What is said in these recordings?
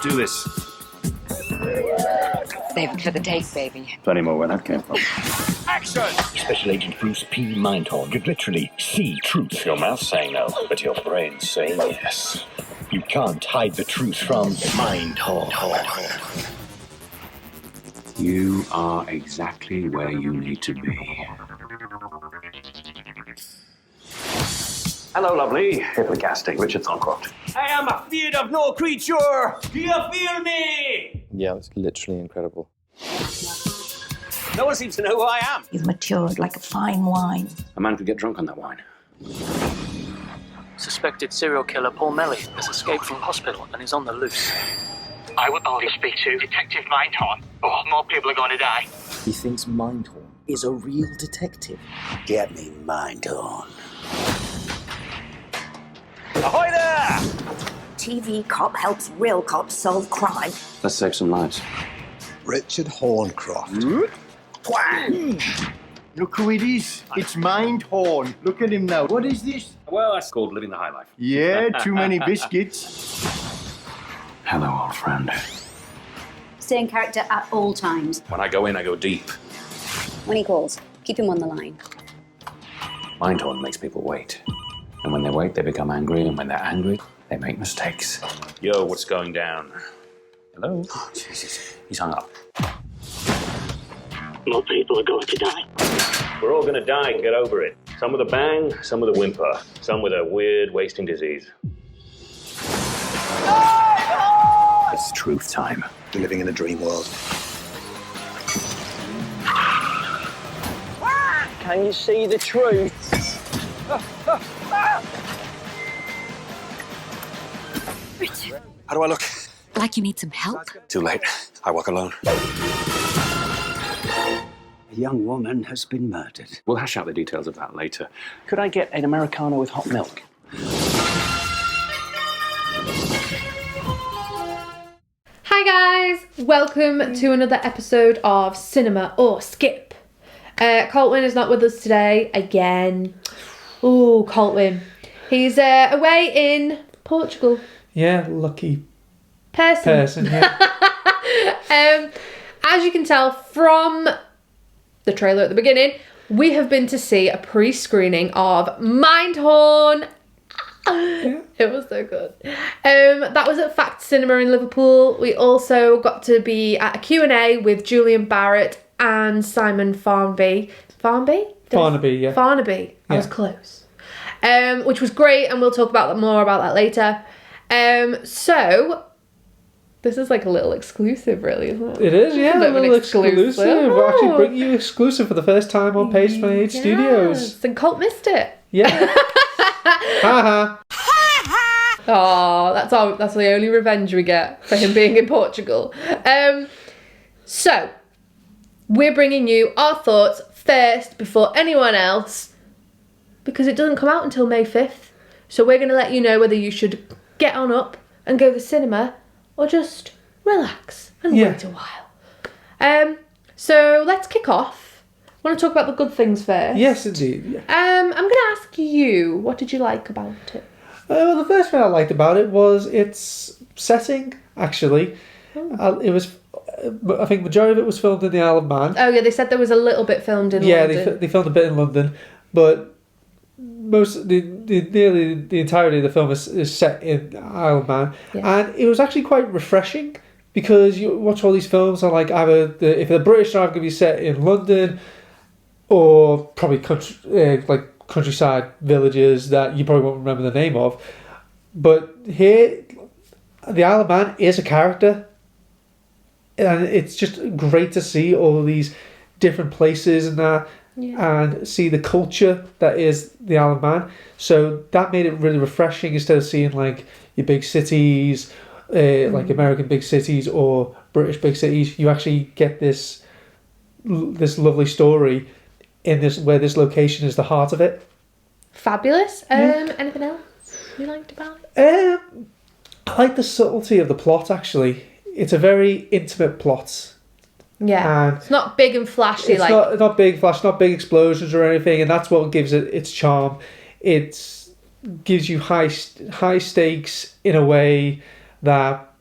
do this. Save it for the tape, baby. Plenty more where that came from. Action! Special Agent Bruce P. Mindhorn could literally see truth. Your mouth's saying no, but your brain's saying yes. You can't hide the truth from Mindhorn. You are exactly where you need to be. Hello, lovely. Hitler casting, Richard Thorncroft. I am afraid of no creature. Do you feel me? Yeah, it's literally incredible. No one seems to know who I am. You've matured like a fine wine. A man could get drunk on that wine. Suspected serial killer Paul Melly has escaped from hospital and is on the loose. I would only speak to Detective Mindhorn, or more people are going to die. He thinks Mindhorn is a real detective. Get me Mindhorn. Ahoy there! TV cop helps real cops solve crime. Let's save some lives. Richard Horncroft. Twang! Look who it is. It's Mindhorn. Look at him now. What is this? Well, that's called living the high life. Yeah, too many biscuits. Hello, old friend. Stay in character at all times. When I go in, I go deep. When he calls, keep him on the line. Mindhorn makes people wait. And when they wait, they become angry. And when they're angry, they make mistakes. Yo, what's going down? Hello? Oh, Jesus. He's hung up. More people are going to die. We're all going to die and get over it. Some with a bang, some with a whimper, some with a weird wasting disease. It's truth time. You're living in a dream world. Can you see the truth? Richard. How do I look? Like you need some help? Too late. I walk alone. A young woman has been murdered. We'll hash out the details of that later. Could I get an Americano with hot milk? Hi guys, welcome to another episode of Cinema or Skip. Coltwin is not with us today again. Ooh, Coltwin. He's away in Portugal. Yeah, lucky person, yeah. As you can tell from the trailer at the beginning, we have been to see a pre-screening of Mindhorn. Yeah. It was so good. That was at Fact Cinema in Liverpool. We also got to be at a Q&A with Julian, Barratt and Simon Farnaby. Farnaby, yeah. Farnaby. I was close. Which was great, and we'll talk more about that later. So this is like a little exclusive, really, isn't it? It is, yeah, a little exclusive. We're actually Oh. bringing you exclusive for the first time on Page 28 Studios. And Colt missed it. Yeah. Ha Oh, that's the only revenge we get for him being in Portugal. So we're bringing you our thoughts first before anyone else, because it doesn't come out until May 5th. So we're going to let you know whether you should get on up and go to the cinema or just relax and wait a while. So let's kick off. I want to talk about the good things first. Yes, indeed. Yeah. I'm going to ask you, what did you like about it? Well, the first thing I liked about it was its setting, actually. It was, I think majority of it was filmed in the Isle of Man. Oh yeah, they said there was a little bit filmed in London. Yeah, they filmed a bit in London, but nearly the entirety of the film is set in Isle of Man. Yeah. And it was actually quite refreshing, because you watch all these films and like either if they're British, they're going to be set in London, or probably countryside villages that you probably won't remember the name of. But here, the Isle of Man is a character, and it's just great to see all these different places and that, and see the culture that is the Isle of Man. So that made it really refreshing, instead of seeing like your big cities, like American big cities or British big cities. You actually get this lovely story in this, where this location is the heart of it. Fabulous. Anything else you liked about it? I like the subtlety of the plot, actually. It's a very intimate plot. Yeah. And it's not big and flashy. It's not big flash, not big explosions or anything, and that's what gives it its charm. It gives you high stakes in a way that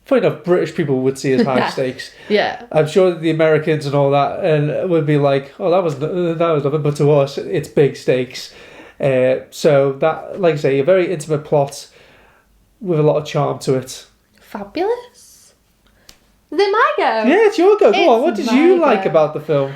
funny enough, British people would see as high stakes. Yeah. I'm sure that the Americans and all that and would be like, oh, that was nothing, but to us, it's big stakes. So that, like I say, a very intimate plot with a lot of charm to it. Fabulous. Is it my go? Yeah, it's your go. Go on. What did you like about the film?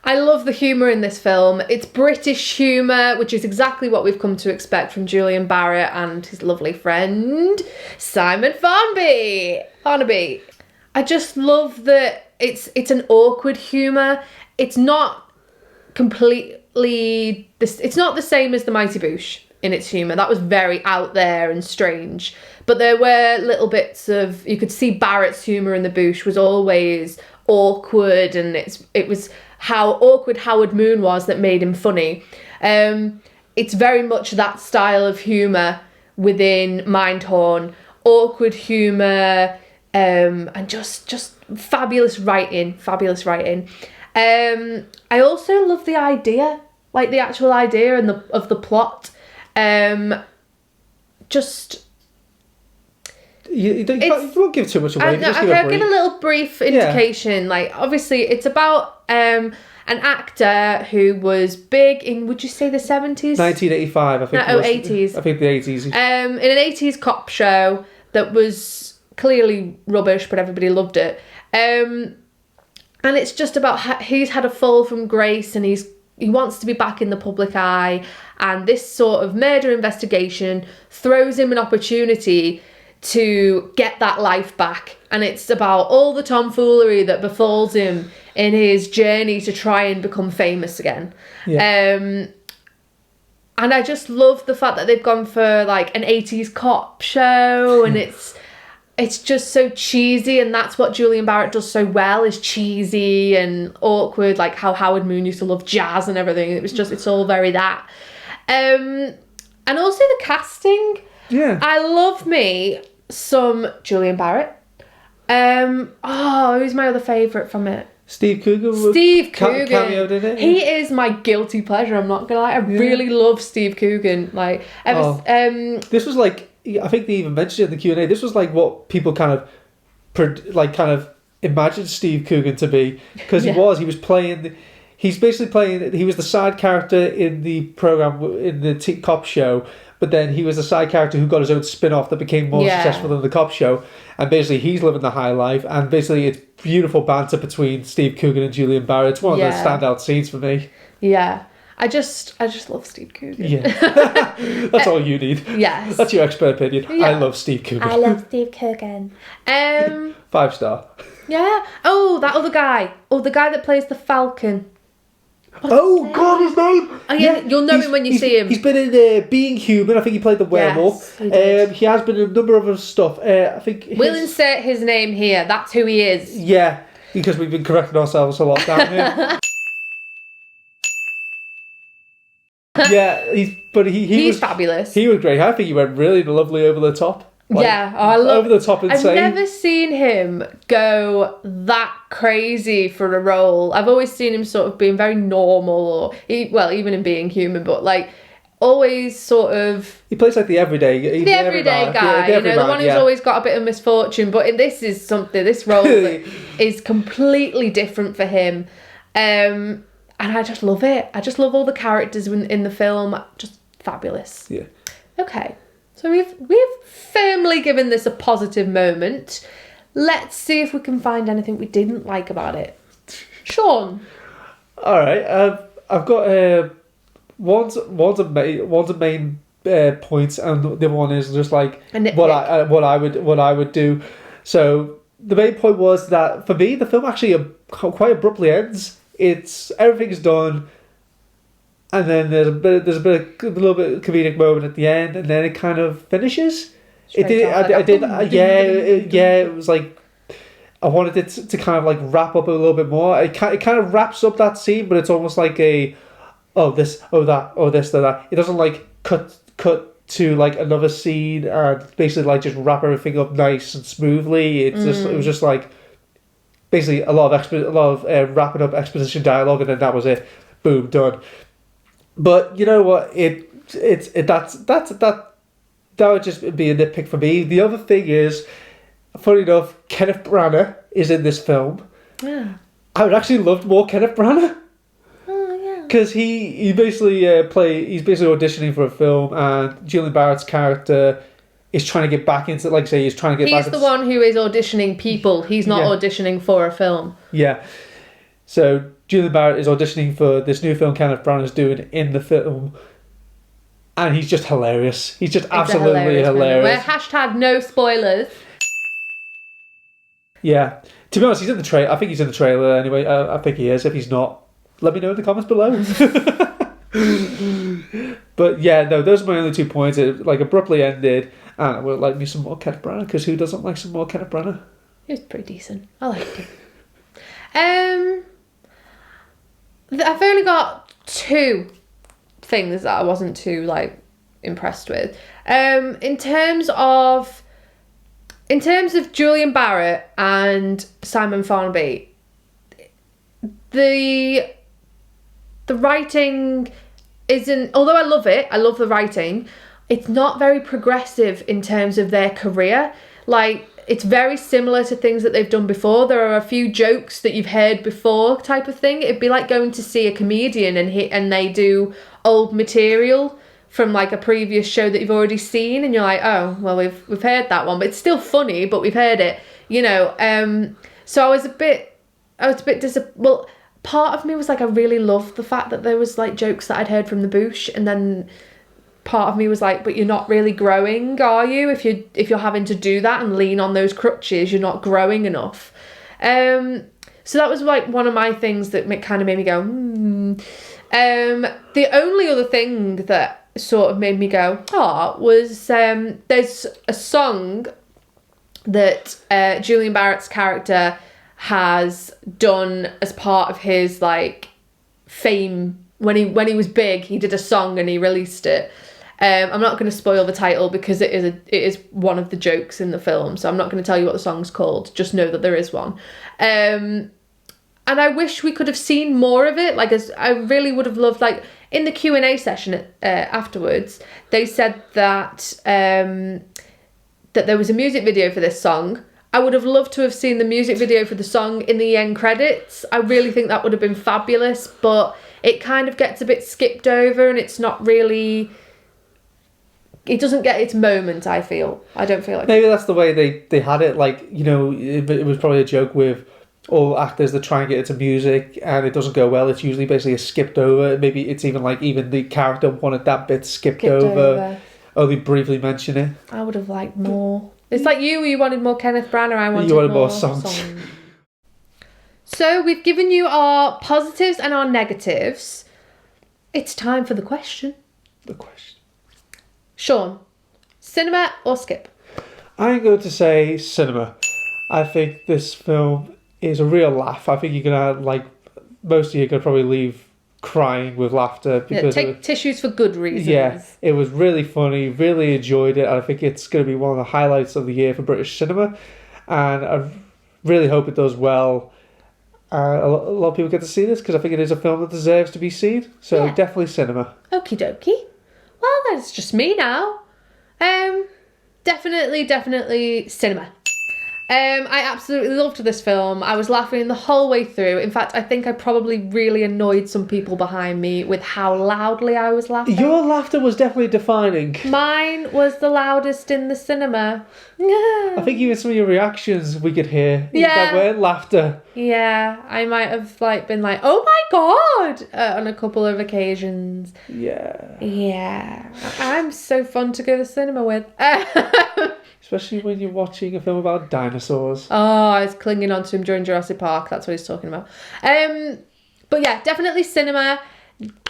I love the humour in this film. It's British humour, which is exactly what we've come to expect from Julian Barratt and his lovely friend, Simon Farnaby. I just love that it's an awkward humour. It's not completely... It's not the same as the Mighty Boosh in its humour. That was very out there and strange. But there were little bits of... You could see Barrett's humour in the Boosh was always awkward, and it was how awkward Howard Moon was that made him funny. It's very much that style of humour within Mindhorn. Awkward humour, and just fabulous writing. I also love the idea, like the actual idea and of the plot. You won't give too much away. I'll give a little brief indication. Yeah. Like, obviously, it's about an actor who was big in, would you say the 70s? 1985, I think. No, 80s. I think the 80s. In an 80s cop show that was clearly rubbish, but everybody loved it. And it's just about he's had a fall from grace, and he wants to be back in the public eye, and this sort of murder investigation throws him an opportunity to get that life back. And it's about all the tomfoolery that befalls him in his journey to try and become famous again. Yeah. And I just love the fact that they've gone for like an 80s cop show, and it's just so cheesy, and that's what Julian Barratt does so well, is cheesy and awkward, like how Howard Moon used to love jazz and everything. It's all very that. And also the casting. Yeah. I love me some Julian Barratt. Who's my other favourite from it? Steve Coogan. Cameoed in it. He is my guilty pleasure, I'm not gonna lie. I really love Steve Coogan. Like, this was like, I think they even mentioned it in the Q&A, this was like what people kind of imagined Steve Coogan to be, because he was the side character in the program, in the cop show, but then he was a side character who got his own spin-off that became more successful than the cop show, and basically he's living the high life, and basically it's beautiful banter between Steve Coogan and Julian Barratt. It's one of the standout scenes for me. Yeah. I just love Steve Coogan. Yeah. That's all you need. Yes. That's your expert opinion. Yeah. I love Steve Coogan. I love Steve Coogan. 5-star. Yeah. Oh, that other guy. Oh, the guy that plays the Falcon. God, his name! Oh, yeah, you'll know him when you see him. He's been in Being Human. I think he played the werewolf. Yes, he has been in a number of other stuff. I think we'll insert his name here. That's who he is. Yeah, because we've been correcting ourselves a lot down here. Yeah, he's fabulous. He was great. I think he went really lovely over the top. I love over the top insane. I've never seen him go that crazy for a role. I've always seen him sort of being very normal, even in Being Human, but like always sort of. He plays like the everyday guy, the one who's always got a bit of misfortune. But this role that is completely different for him, and I just love it. I just love all the characters in the film. Just fabulous. Yeah. Okay. So we've firmly given this a positive moment. Let's see if we can find anything we didn't like about it. Sean. All right. I've got one's a main point, and the other one is just like what I would do. So the main point was that for me, the film actually quite abruptly ends. Everything's done. And then there's a little bit of comedic moment at the end, and then it kind of finishes. It was like I wanted it to kind of like wrap up a little bit more. It kind of wraps up that scene, but it's almost like this, that. It doesn't like cut to like another scene and basically like just wrap everything up nice and smoothly. It was just like basically a lot of wrapping up exposition dialogue, and then that was it. Boom, done. But you know what? That would just be a nitpick for me. The other thing is, funny enough, Kenneth Branagh is in this film. Yeah. I would actually love more Kenneth Branagh. Oh, yeah. Because he's basically auditioning for a film, and Julian Barratt's character is trying to get back into, like I say, he's trying to get back into... He's the one who is auditioning people. He's not auditioning for a film. Yeah. So Julian Barratt is auditioning for this new film Kenneth Branagh is doing in the film, and he's just hilarious. He's just absolutely hilarious. We're hashtag no spoilers. Yeah. To be honest, he's in the trailer. I think he's in the trailer anyway. I think he is. If he's not, let me know in the comments below. But yeah, no, those are my only 2 points. It like abruptly ended, and I would like me some more Kenneth Branagh, because who doesn't like some more Kenneth Branagh? He was pretty decent. I liked him. I've only got 2 things that I wasn't too like impressed with. In terms of Julian Barratt and Simon Farnaby, the writing isn't, although I love it, I love the writing, it's not very progressive in terms of their career. Like, it's very similar to things that they've done before. There are a few jokes that you've heard before type of thing. It'd be like going to see a comedian and they do old material from like a previous show that you've already seen, and you're like, oh, well, we've heard that one, but it's still funny, but we've heard it, you know. So I was a bit well, part of me was like, I really loved the fact that there was like jokes that I'd heard from the Boosh, and then part of me was like, but you're not really growing, are you? If you're having to do that and lean on those crutches, you're not growing enough. So that was like one of my things that kind of made me go, The only other thing that sort of made me go, was there's a song that Julian Barratt's character has done as part of his like fame. When he was big, he did a song and he released it. I'm not going to spoil the title because it is one of the jokes in the film, so I'm not going to tell you what the song's called. Just know that there is one. And I wish we could have seen more of it. Like, I really would have loved, like, in the Q&A session afterwards, they said that that there was a music video for this song. I would have loved to have seen the music video for the song in the end credits. I really think that would have been fabulous, but it kind of gets a bit skipped over, and it's not really... It doesn't get its moment, I feel. I don't feel like... Maybe that's the way they had it. Like, you know, it was probably a joke with all actors that try and get into music and it doesn't go well. It's usually basically skipped over. Maybe it's even like even the character wanted that bit skipped over. Only briefly mention it. I would have liked more. It's like you wanted more Kenneth Branagh, I wanted more songs. So we've given you our positives and our negatives. It's time for the question. The question. Sean, cinema or skip? I'm going to say cinema. I think this film is a real laugh. I think you're going to, like, most of you are going to probably leave crying with laughter. Because take tissues for good reasons. Yeah, it was really funny, really enjoyed it. And I think it's going to be one of the highlights of the year for British cinema. And I really hope it does well. A lot of people get to see this because I think it is a film that deserves to be seen. So definitely cinema. Okie dokie. Well, that's just me now. Definitely cinema. I absolutely loved this film. I was laughing the whole way through. In fact, I think I probably really annoyed some people behind me with how loudly I was laughing. Your laughter was definitely defining. Mine was the loudest in the cinema. I think even some of your reactions we could hear that weren't laughter. Yeah, I might have like been like, oh my god, on a couple of occasions. Yeah. I'm so fun to go to the cinema with. Especially when you're watching a film about dinosaurs. Oh, I was clinging onto him during Jurassic Park. That's what he's talking about. But yeah, definitely cinema.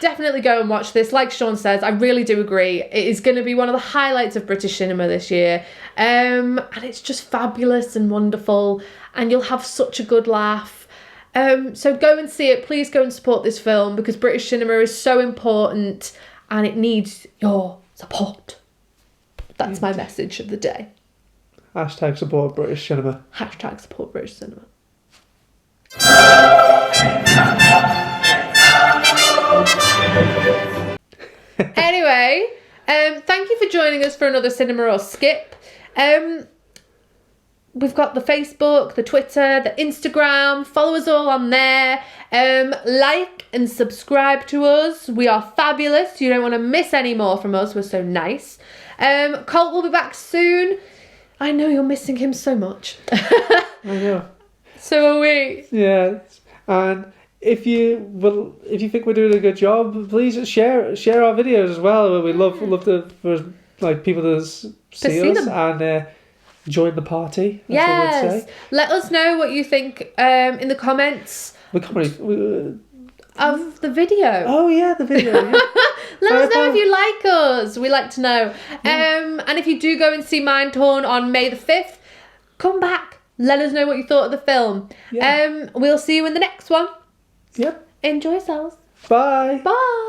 Definitely go and watch this. Like Sean says, I really do agree. It is going to be one of the highlights of British cinema this year. And it's just fabulous and wonderful. And you'll have such a good laugh. So go and see it. Please go and support this film because British cinema is so important and it needs your support. That's my message of the day. Hashtag support British cinema. Hashtag support British cinema. Anyway, thank you for joining us for another Cinema or Skip. We've got the Facebook, the Twitter, the Instagram. Follow us all on there. Like and subscribe to us. We are fabulous. You don't want to miss any more from us. We're so nice. Colt will be back soon. I know you're missing him so much. I know. So are we. Yeah. And if you think we're doing a good job, please share our videos as well. We love for like people to see us them. And join the party. As I would say. Let us know what you think in the comments. Of the video. Oh yeah, the video. Yeah. Let us know if you like us. We like to know. And if you do go and see Mindhorn on May the 5th, come back. Let us know what you thought of the film. Yeah. We'll see you in the next one. Yep. Enjoy yourselves. Bye. Bye.